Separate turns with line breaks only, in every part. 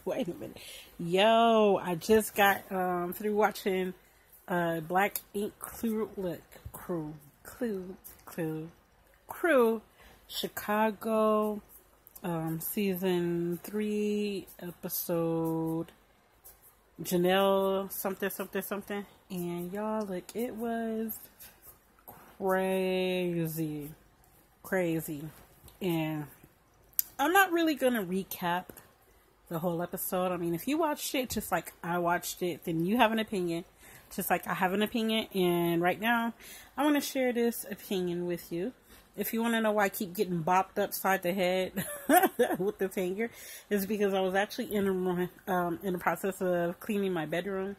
Wait a minute. Yo, I just got through watching Black Ink Crew Chicago season 3 episode Janelle something, and y'all, like, it was crazy, and I'm not really gonna recap the whole episode. I mean, if you watched it just like I watched it, then you have an opinion, just like I have an opinion. And right now, I want to share this opinion with you. If you want to know why I keep getting bopped upside the head with this hanger, is because I was actually in the process of cleaning my bedroom,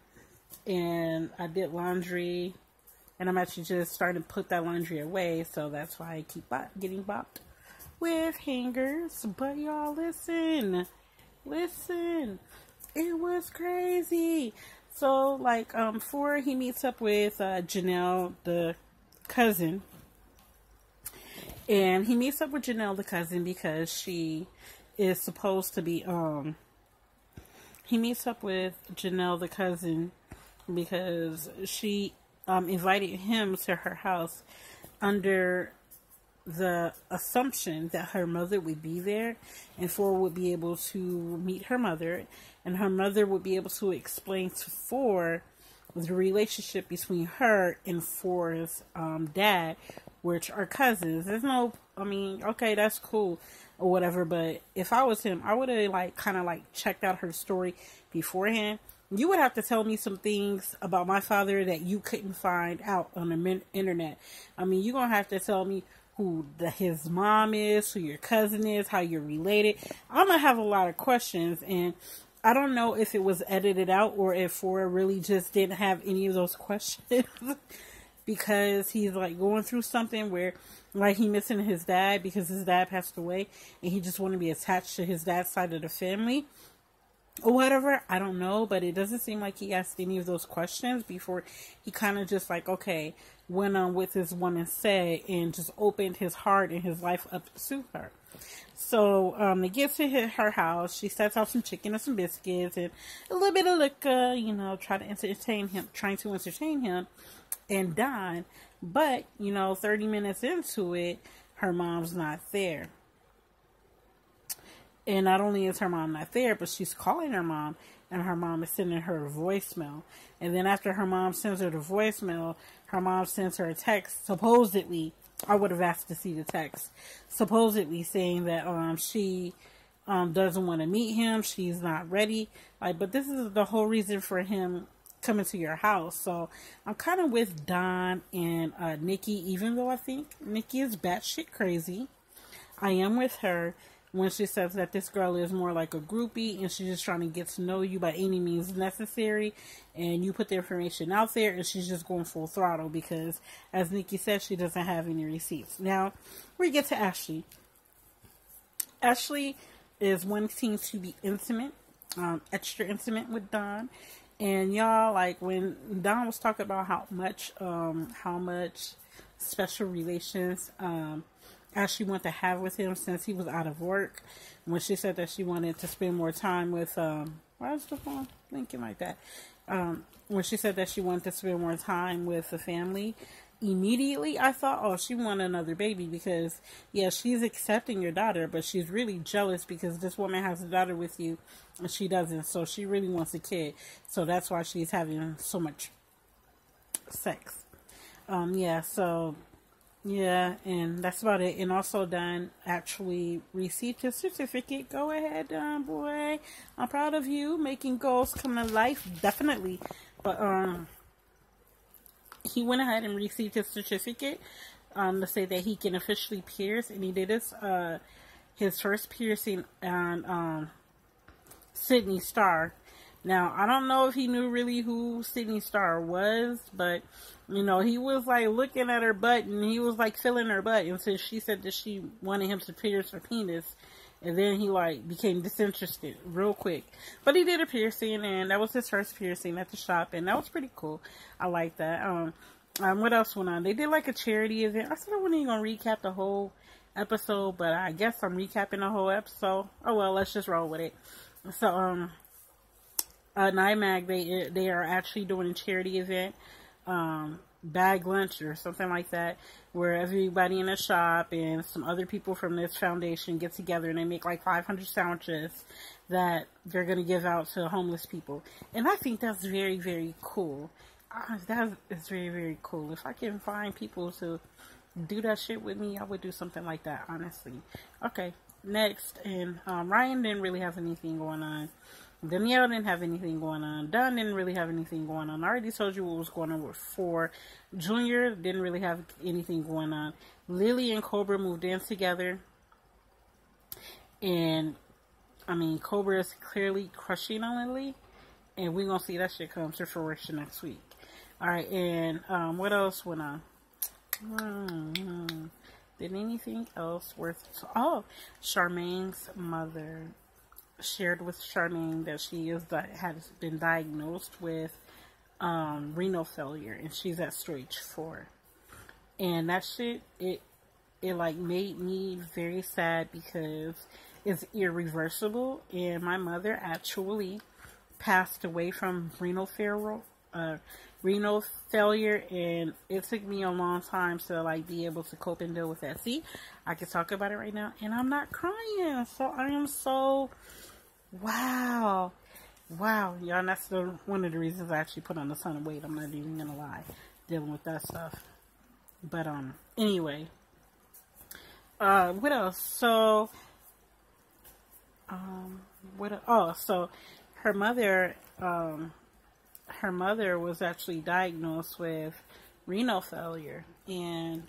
and I did laundry, and I'm actually just starting to put that laundry away. So that's why I keep getting bopped with hangers. But y'all, listen, it was crazy. So, like, before he meets up with Janelle, the cousin, and he meets up with Janelle, the cousin, because she is supposed to be, he meets up with Janelle, the cousin, because she invited him to her house under the assumption that her mother would be there, and Four would be able to meet her mother, and her mother would be able to explain to Four the relationship between her and Four's dad, which are cousins. There's no, I mean, okay, that's cool or whatever, but if I was him, I would have like kind of like checked out her story beforehand. You would have to tell me some things about my father that you couldn't find out on the internet. I mean, you're going to have to tell me who his mom is, who your cousin is, how you're related. I'm going to have a lot of questions, and I don't know if it was edited out or if Four really just didn't have any of those questions because he's like going through something where like he missing his dad because his dad passed away and he just want to be attached to his dad's side of the family or whatever. I don't know, but it doesn't seem like he asked any of those questions before he kind of just like, okay, went on with his woman said and just opened his heart and his life up to her. So they get to her house. She sets out some chicken and some biscuits and a little bit of liquor, you know, trying to entertain him and Don. But, you know, 30 minutes into it, her mom's not there. And not only is her mom not there, but she's calling her mom, and her mom is sending her a voicemail. And then after her mom sends her the voicemail, her mom sends her a text, supposedly, I would have asked to see the text, supposedly saying that she doesn't want to meet him, she's not ready. Like, but this is the whole reason for him coming to your house. So I'm kind of with Don and Nikki, even though I think Nikki is batshit crazy. I am with her when she says that this girl is more like a groupie and she's just trying to get to know you by any means necessary, and you put the information out there and she's just going full throttle because, as Nikki said, she doesn't have any receipts. Now, we get to Ashley. Ashley is wanting to be intimate, extra intimate with Don. And y'all, like, when Don was talking about how much special relations Ashley wanted to have with him since he was out of work, when she said that she wanted to spend more time with, why is the phone thinking like that? When she said that she wanted to spend more time with the family, immediately I thought, oh, she wanted another baby because, yeah, she's accepting your daughter, but she's really jealous because this woman has a daughter with you and she doesn't, so she really wants a kid. So that's why she's having so much sex. Yeah, and that's about it. And also, Don actually received his certificate. Go ahead, Don boy. I'm proud of you. Making goals come to life, definitely. But he went ahead and received his certificate to say that he can officially pierce, and he did his first piercing on Sydney Star. Now, I don't know if he knew really who Sydney Star was, but, you know, he was, like, looking at her butt, and he was, like, feeling her butt, and so she said that she wanted him to pierce her penis, and then he, like, became disinterested real quick. But he did a piercing, and that was his first piercing at the shop, and that was pretty cool. I like that. What else went on? They did, like, a charity event. I said I wasn't even going to recap the whole episode, but I guess I'm recapping the whole episode. Oh, well, let's just roll with it. So, NIMAG, they are actually doing a charity event, bag lunch or something like that, where everybody in the shop and some other people from this foundation get together and they make like 500 sandwiches that they're going to give out to homeless people. And I think that's very, very cool. That is very, very cool. If I can find people to do that shit with me, I would do something like that, honestly. Okay, next. And Ryan didn't really have anything going on. Danielle didn't have anything going on. Dunn didn't really have anything going on. I already told you what was going on with 4. Junior didn't really have anything going on. Lily and Cobra moved in together. And, I mean, Cobra is clearly crushing on Lily. And we're going to see that shit come to fruition next week. Alright, and what else went on? Did anything else worth... Oh, Charmaine's mother shared with Charmaine that she has been diagnosed with renal failure, and she's at stage 4. And that shit, it like made me very sad because it's irreversible, and my mother actually passed away from renal failure, and it took me a long time to like be able to cope and deal with that. See, I can talk about it right now, and I'm not crying. So I am so wow, y'all. And that's one of the reasons I actually put on a ton of weight. I'm not even gonna lie, dealing with that stuff. But anyway, what else? So so her mother was actually diagnosed with renal failure, and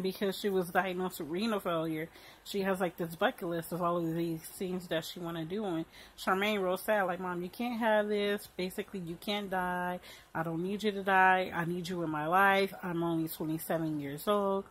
because she was diagnosed with renal failure, she has like this bucket list of all of these things that she want to do. And Charmaine wrote sad, like, Mom, you can't have this. Basically, you can't die. I don't need you to die. I need you in my life. I'm only 27 years old.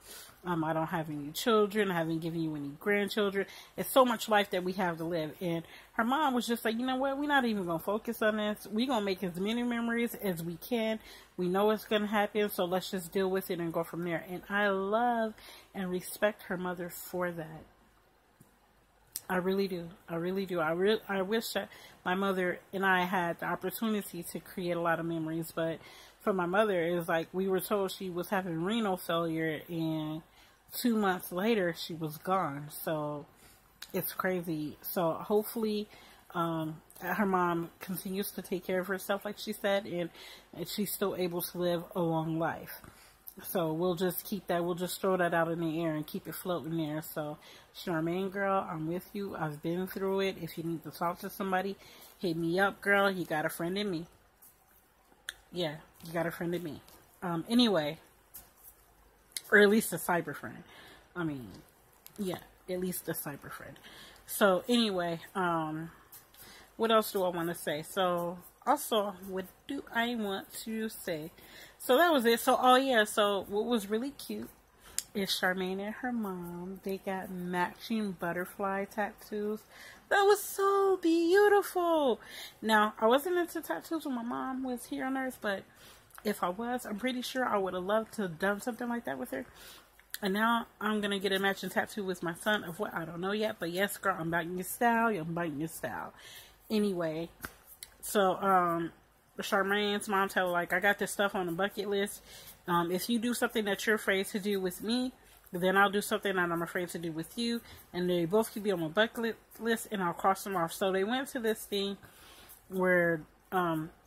I don't have any children. I haven't given you any grandchildren. It's so much life that we have to live. And her mom was just like, you know what? We're not even going to focus on this. We're going to make as many memories as we can. We know it's going to happen, so let's just deal with it and go from there. And I love and respect her mother for that. I really do. I really do. I wish that my mother and I had the opportunity to create a lot of memories. But for my mother, it was like we were told she was having renal failure, and 2 months later, she was gone. So it's crazy. So hopefully, her mom continues to take care of herself, like she said, and she's still able to live a long life. So we'll just keep that. We'll just throw that out in the air and keep it floating there. So, Charmaine, girl, I'm with you. I've been through it. If you need to talk to somebody, hit me up, girl. You got a friend in me. Yeah, you got a friend in me. Anyway, or at least a cyber friend. I mean, yeah, at least a cyber friend. So, anyway, what else do I want to say? So, also, what do I want to say? So, that was it. So, oh yeah, so what was really cute is Charmaine and her mom, they got matching butterfly tattoos. That was so beautiful. Now, I wasn't into tattoos when my mom was here on Earth, but if I was, I'm pretty sure I would have loved to have done something like that with her. And now I'm going to get a matching tattoo with my son of what I don't know yet. But yes, girl, I'm biting your style. I'm biting your style. Anyway, so Charmaine's mom told her, like, I got this stuff on the bucket list. If you do something that you're afraid to do with me, then I'll do something that I'm afraid to do with you. And they both could be on my bucket list, and I'll cross them off. So they went to this thing where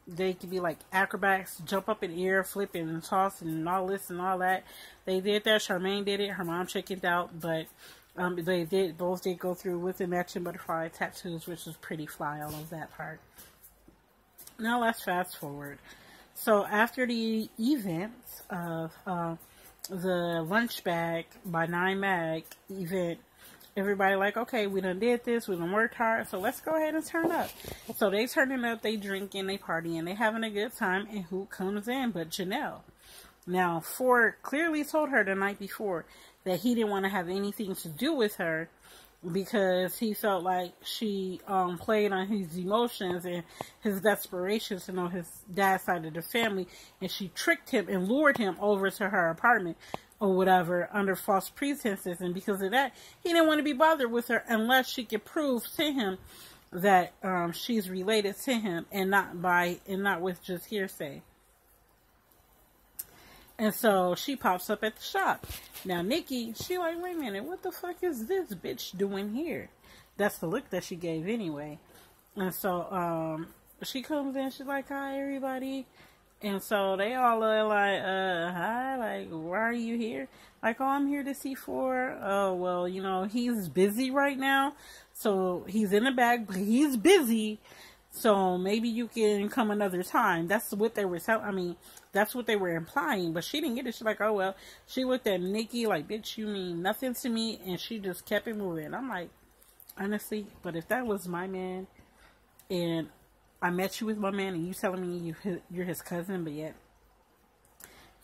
they could be like acrobats, jump up in the air, flipping and tossing and all this and all that. They did that. Charmaine did it. Her mom chickened out, but they both did go through with the matching butterfly tattoos, which was pretty fly. I love that part. Now let's fast forward. So after the event of the lunch bag by 9mag event, everybody like, okay, we done did this, we done worked hard, so let's go ahead and turn up. So they turning up, they drinking, they partying, they having a good time, and who comes in but Janelle? Now, Ford clearly told her the night before that he didn't want to have anything to do with her because he felt like she played on his emotions and his desperation to know his dad's side of the family, and she tricked him and lured him over to her apartment or whatever under false pretenses. And because of that, he didn't want to be bothered with her unless she could prove to him that she's related to him, and not with just hearsay. And so she pops up at the shop. Now Nikki, she like, wait a minute, what the fuck is this bitch doing here? That's the look that she gave anyway. And so she comes in, she's like, hi everybody. And so they all are like, hi, like, why are you here? Like, oh, I'm here to see for, oh, well, you know, he's busy right now. So he's in the back, but he's busy. So maybe you can come another time. That's what they were telling. I mean, that's what they were implying. But she didn't get it. She's like, oh, well. She looked at Nikki like, bitch, you mean nothing to me. And she just kept it moving. I'm like, honestly, but if that was my man, and I met you with my man, and you telling me you're his cousin, but yet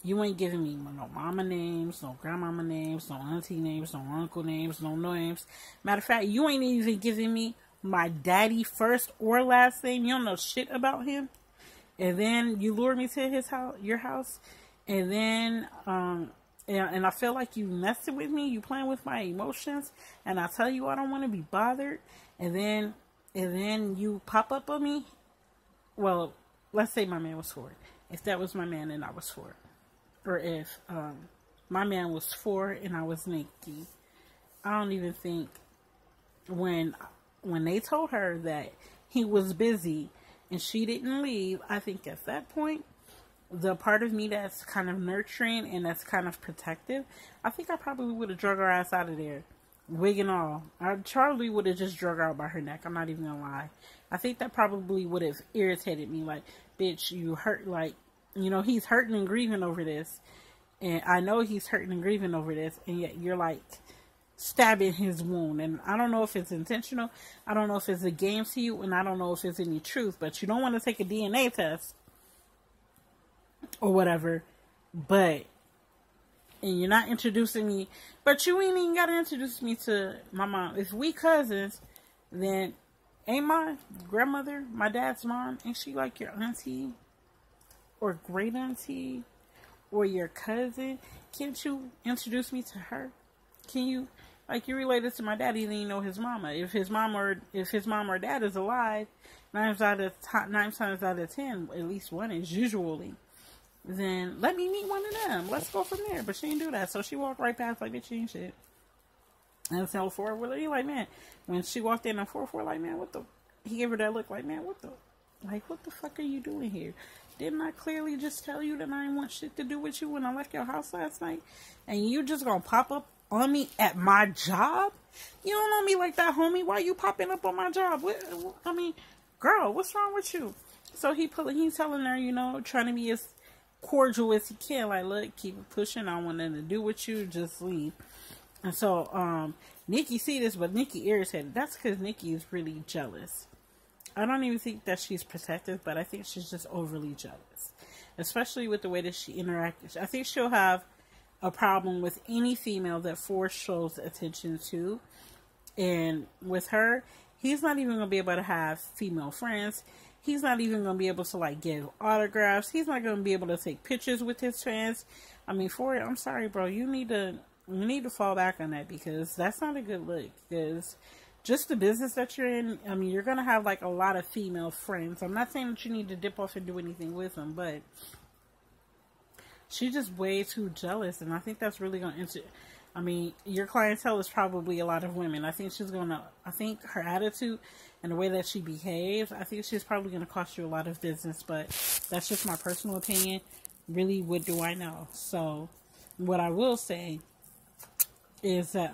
you ain't giving me no mama names, no grandmama names, no auntie names, no uncle names, no names. Matter of fact, you ain't even giving me my daddy first or last name. You don't know shit about him. And then you lure me to his house, your house. And then, and I feel like you messing with me. You playing with my emotions. And I tell you I don't want to be bothered. And then you pop up on me. Well, let's say my man was for it. If that was my man and I was for it. Or if, my man was for it and I was Nikki. I don't even think when they told her that he was busy and she didn't leave, I think at that point, the part of me that's kind of nurturing and that's kind of protective, I think I probably would have drug her ass out of there, wig and all. Charlie would have just drug her out by her neck. I'm not even gonna lie. I think that probably would have irritated me. Like, bitch, you hurt, like, you know, he's hurting and grieving over this. And I know he's hurting and grieving over this. And yet you're like, stabbing his wound. And I don't know if it's intentional. I don't know if it's a game to you, and I don't know if it's any truth, but you don't want to take a DNA test or whatever, and you're not introducing me, but you ain't even got to introduce me to my mom. If we cousins, then ain't my grandmother, my dad's mom, ain't she like your auntie or great auntie or your cousin? Can't you introduce me to her? Can you? Like, you related to my daddy, then you know his mama. If his mom or dad is alive, 9 times out of 10, at least one is usually, then let me meet one of them. Let's go from there. But she didn't do that. So she walked right past like, bitch, she ain't shit. And so for you like, man, when she walked in on 4-4, like, man, he gave her that look like, man, what the fuck are you doing here? Didn't I clearly just tell you that I didn't want shit to do with you when I left your house last night? And you just gonna pop up on me at my job? You don't know me like that, homie. Why you popping up on my job? I mean, girl, what's wrong with you? So he's telling her, you know, trying to be as cordial as he can. Like, look, keep it pushing. I don't want nothing to do with you. Just leave. And so, Nikki see this, but Nikki irritated. That's because Nikki is really jealous. I don't even think that she's protective, but I think she's just overly jealous. Especially with the way that she interacts. I think she'll have a problem with any female that Force shows attention to. And with her, he's not even going to be able to have female friends. He's not even going to be able to, like, give autographs. He's not going to be able to take pictures with his fans. I mean, for it, I'm sorry, bro. You need to fall back on that, because that's not a good look. Because just the business that you're in, I mean, you're going to have, like, a lot of female friends. I'm not saying that you need to dip off and do anything with them, but she's just way too jealous, and I think that's really going to I mean, your clientele is probably a lot of women. I think her attitude and the way that she behaves, I think she's probably going to cost you a lot of business, but that's just my personal opinion. Really, what do I know? So, what I will say is that,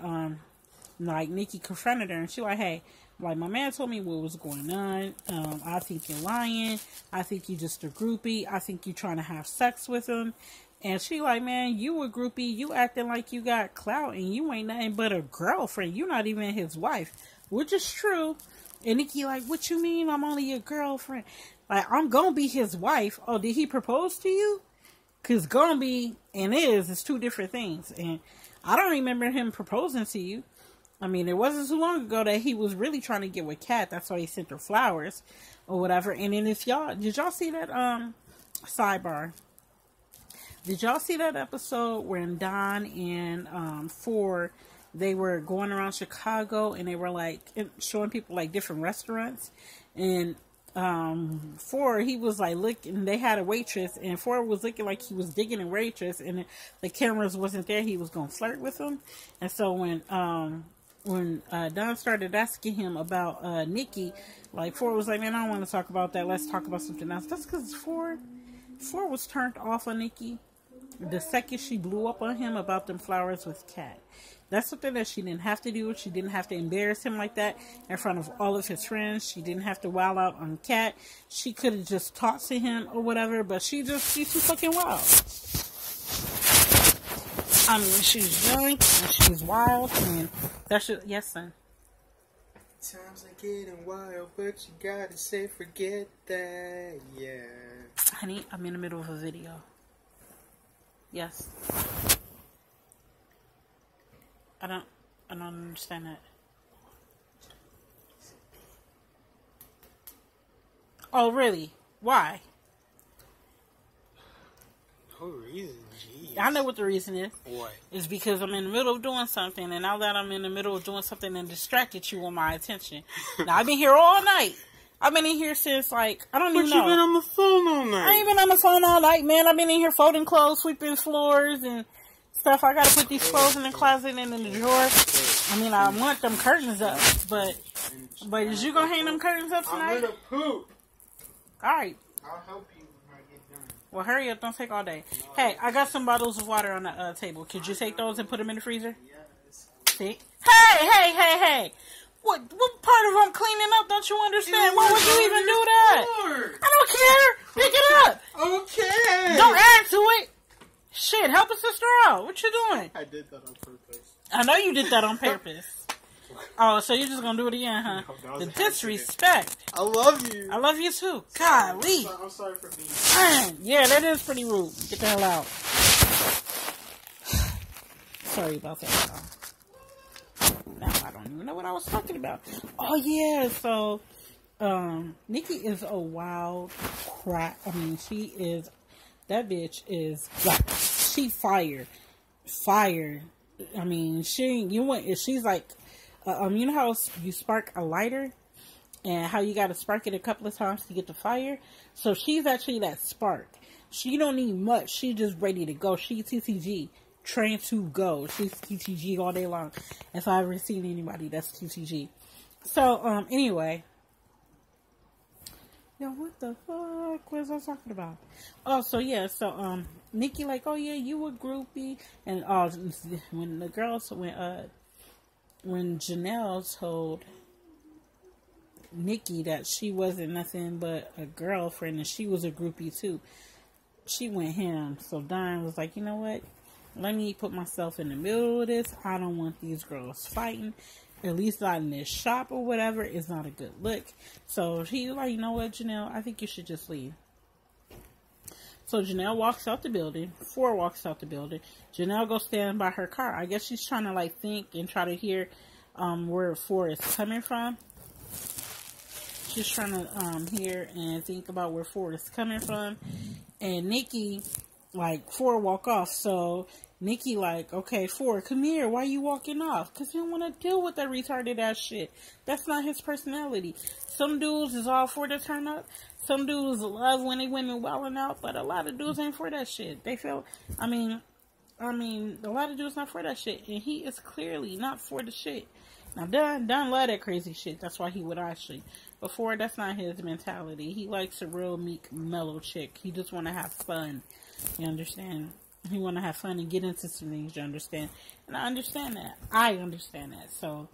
like, Nikki confronted her, and she like, hey, like, my man told me what was going on. I think you're lying. I think you just a groupie. I think you trying to have sex with him. And she like, man, you a groupie. You acting like you got clout, and you ain't nothing but a girlfriend. You not even his wife, which is true. And Nikki like, what you mean? I'm only your girlfriend. Like, I'm gonna be his wife. Oh, did he propose to you? Because gonna be and is two different things. And I don't remember him proposing to you. I mean, it wasn't too long ago that he was really trying to get with Kat. That's why he sent her flowers or whatever. And then did y'all see that, sidebar? Did y'all see that episode when Don and Four, they were going around Chicago and they were like showing people like different restaurants, and Four, he was like looking, they had a waitress and Four was looking like he was digging a waitress, and the cameras wasn't there, he was gonna flirt with him. And so when Don started asking him about Nikki, like Four was like, man, I don't want to talk about that, let's talk about something else. That's because Four was turned off on Nikki the second she blew up on him about them flowers with Kat. That's something that she didn't have to do. She didn't have to embarrass him like that in front of all of his friends. She didn't have to wild out on Kat. She could have just talked to him or whatever, but she's too fucking wild. I mean, she's young and she's wild, and that's just, yes, son.
Times are getting wild, but you gotta say forget that, yeah.
Honey, I'm in the middle of a video. Yes. I don't understand that. Oh, really? Why?
No reason, jeez.
I know what the reason is.
What?
It's because I'm in the middle of doing something, and now that I'm in the middle of doing something and distracted you with my attention. Now, I've been here all night. I've been in here since, like, I don't even know.
But you've been on the phone all night.
I ain't been on the phone all night, man. I've been in here folding clothes, sweeping floors, and stuff. I gotta put these clothes in the closet and in the drawer. I mean, I want them curtains up, but is you gonna hang them curtains up tonight?
I'm gonna poop.
Alright.
I'll help you when I get done.
Well, hurry up. Don't take all day. Hey, I got some bottles of water on the table. Could you take those and put them in the freezer?
Yes.
See? Hey! What part of I'm cleaning up don't you understand? Why would you even do that? I don't care. Pick it up.
Okay.
Don't add to it. Shit, help a sister out. What you doing?
I did that on purpose.
I know you did that on purpose. Oh, so you're just gonna do it again, huh?
No,
the disrespect.
I love you.
I love you too. Golly.
I'm sorry for being
Yeah, that is pretty rude. Get the hell out. Sorry about that, y'all. Now I don't even know what I was talking about. Oh yeah, so Nikki is a wild crap. I mean, that bitch is like, she fire. I mean, she's like, you know how you spark a lighter and how you got to spark it a couple of times to get the fire? So she's actually that spark. She don't need much. She's just ready to go. She's TCG. Trained to go. She's TTG all day long. If I ever seen anybody that's TTG. So, anyway. Yo, what the fuck was I talking about? Oh, so yeah, so, Nikki like, oh yeah, you a groupie. And, when Janelle told Nikki that she wasn't nothing but a girlfriend and she was a groupie too, she went ham. So Don was like, you know what? Let me put myself in the middle of this. I don't want these girls fighting. At least not in this shop or whatever. It's not a good look. So he's like, you know what, Janelle? I think you should just leave. So Janelle walks out the building. Four walks out the building. Janelle goes stand by her car. I guess she's trying to like think and try to hear where Four is coming from. She's trying to hear and think about where Four is coming from. And Nikki, like, Four walk off. So Nikki like, okay, Four, come here. Why you walking off? Because he don't want to deal with that retarded ass shit. That's not his personality. Some dudes is all for the turn up. Some dudes love when they women wilding out. But a lot of dudes ain't for that shit. They feel, I mean, a lot of dudes not for that shit. And he is clearly not for the shit. Now, Don love that crazy shit. That's why he would actually. Before, that's not his mentality. He likes a real meek, mellow chick. He just want to have fun. You understand? He want to have fun and get into some things, you understand? And I understand that. So,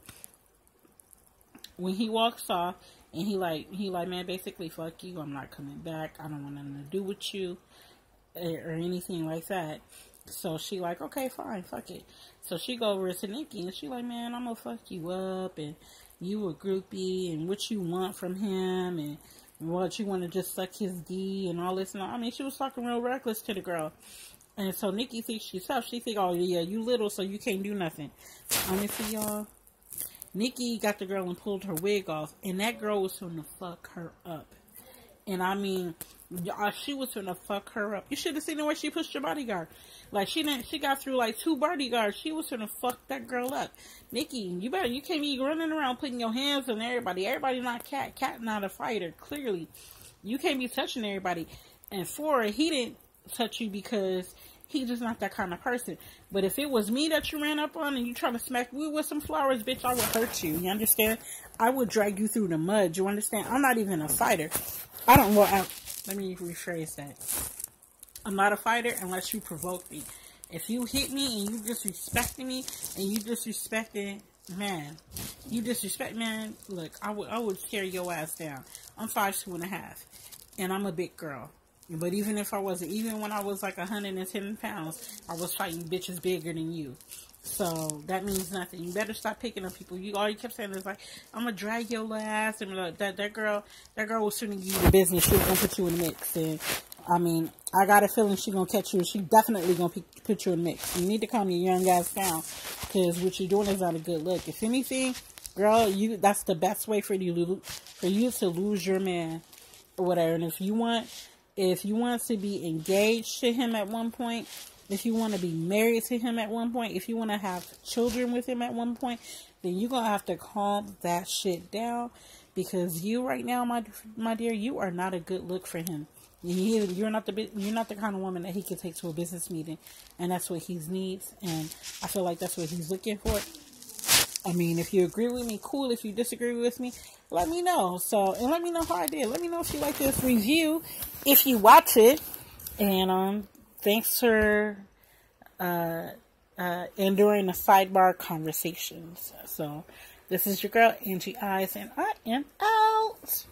when he walks off, and he like, man, basically, fuck you. I'm not coming back. I don't want nothing to do with you. Or anything like that. So, she like, okay, fine, fuck it. So, she go over to Nikki, and she like, man, I'm gonna fuck you up, and you a groupie, and what you want from him, and what you want to just suck his D, and all this, and all. I mean, she was talking real reckless to the girl. And so Nikki thinks she's tough. She think, oh yeah, you little, so you can't do nothing. Honestly, y'all, Nikki got the girl and pulled her wig off, and that girl was going to fuck her up. And I mean, She was gonna fuck her up. You should have seen the way she pushed your bodyguard. Like she got through like 2 bodyguards. She was gonna fuck that girl up. Nikki, you can't be running around putting your hands on everybody. Everybody not Cat not a fighter. Clearly, you can't be touching everybody. And 4, he didn't touch you because he's just not that kind of person. But if it was me that you ran up on and you trying to smack me with some flowers, bitch, I would hurt you. You understand? I would drag you through the mud. You understand? I'm not even a fighter. Let me rephrase that. I'm not a fighter unless you provoke me. If you hit me and you disrespecting me and you disrespecting, man, look, I would tear your ass down. I'm 5'2.5", and I'm a big girl. But even if I wasn't, even when I was like 110 pounds, I was fighting bitches bigger than you. So that means nothing. You better stop picking up people. All you kept saying is like, I'm gonna drag your ass, and that girl was soon to give you the business. She was gonna put you in the mix, and I mean, I got a feeling she gonna catch you. She definitely gonna put you in the mix. You need to calm your young ass down, because what you're doing is not a good look. If anything, girl, that's the best way for you to lose your man or whatever. And if you want to be engaged to him at one point, if you want to be married to him at one point, if you want to have children with him at one point, then you're going to have to calm that shit down, because you right now, my dear, you are not a good look for him. You're not the kind of woman that he can take to a business meeting, and that's what he needs, and I feel like that's what he's looking for. I mean, if you agree with me, cool. If you disagree with me, let me know. And let me know how I did. Let me know if you like this review, if you watch it. And thanks for enduring the sidebar conversations. So this is your girl, Angie Eyes, and I am out.